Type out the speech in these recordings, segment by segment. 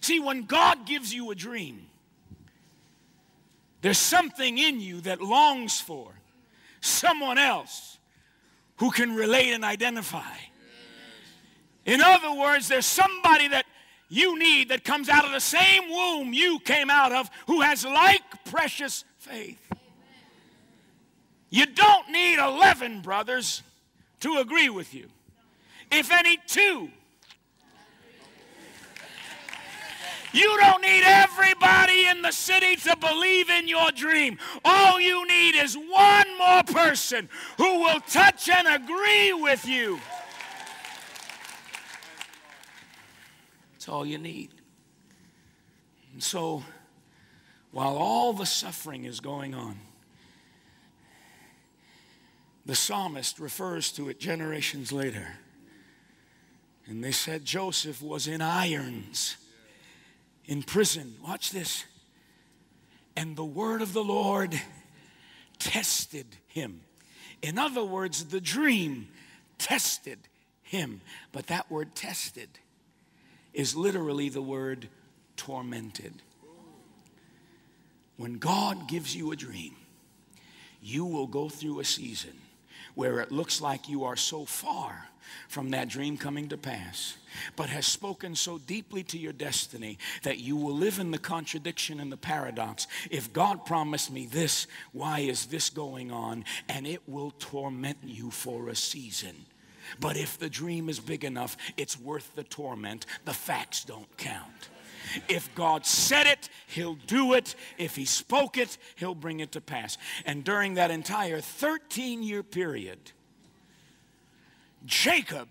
See, when God gives you a dream, there's something in you that longs for someone else who can relate and identify. In other words, there's somebody that you need that comes out of the same womb you came out of who has like precious faith. You don't need 11 brothers to agree with you. If any, 2. You don't need everybody in the city to believe in your dream. All you need is one more person who will touch and agree with you. That's all you need. And so, while all the suffering is going on, the psalmist refers to it generations later. And they said Joseph was in irons, in prison. Watch this. And the word of the Lord tested him. In other words, the dream tested him. But that word tested is literally the word tormented. When God gives you a dream, you will go through a season where it looks like you are so far from that dream coming to pass, but has spoken so deeply to your destiny that you will live in the contradiction and the paradox. If God promised me this, why is this going on? And it will torment you for a season. But if the dream is big enough, it's worth the torment. The facts don't count. If God said it, he'll do it. If he spoke it, he'll bring it to pass. And during that entire 13-year period, Jacob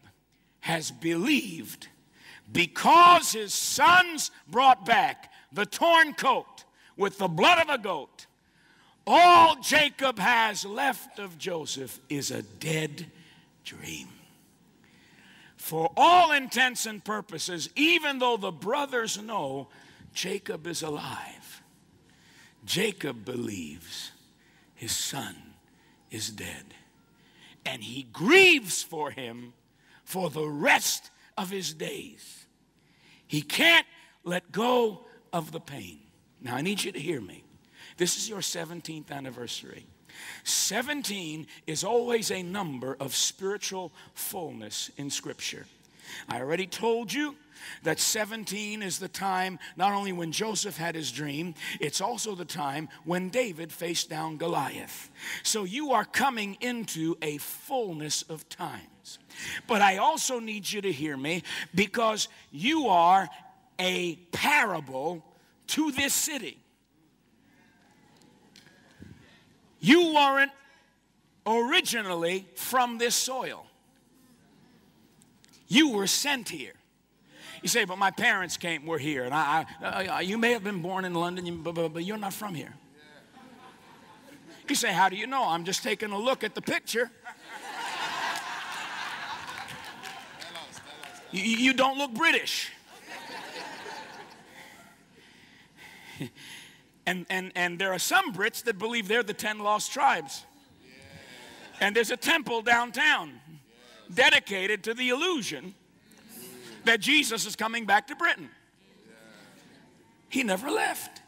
has believed, because his sons brought back the torn coat with the blood of a goat, all Jacob has left of Joseph is a dead dream. For all intents and purposes, even though the brothers know Jacob is alive, Jacob believes his son is dead. And he grieves for him for the rest of his days. He can't let go of the pain. Now, I need you to hear me. This is your 17th anniversary. 17 is always a number of spiritual fullness in Scripture. I already told you that 17 is the time not only when Joseph had his dream, it's also the time when David faced down Goliath. So you are coming into a fullness of times. But I also need you to hear me, because you are a parable to this city. You weren't originally from this soil. You were sent here. You say, but my parents were here, and you may have been born in London, but you're not from here. You say, how do you know? I'm just taking a look at the picture. You don't look British. And there are some Brits that believe they're the 10 lost tribes. And there's a temple downtown dedicated to the illusion that Jesus is coming back to Britain. He never left.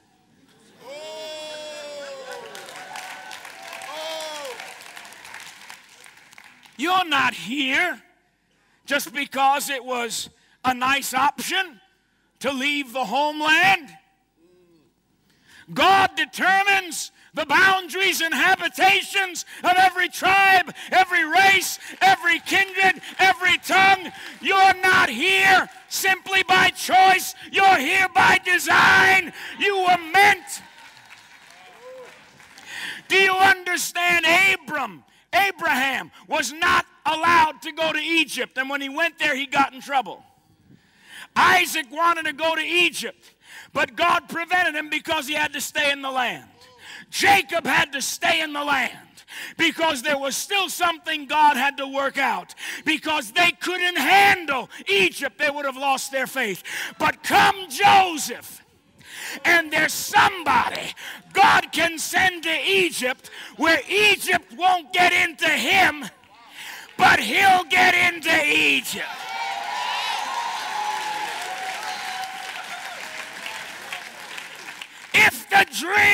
You're not here just because it was a nice option to leave the homeland. God determines the boundaries and habitations of every tribe, every race, every kindred, every tongue. You're not here simply by choice. You're here by design. You were meant. Do you understand? Abraham was not allowed to go to Egypt, and when he went there, he got in trouble. Isaac wanted to go to Egypt, but God prevented him because he had to stay in the land. Jacob had to stay in the land because there was still something God had to work out, because they couldn't handle Egypt. They would have lost their faith. But come Joseph, and there's somebody God can send to Egypt where Egypt won't get into him, but he'll get into Egypt. a dream.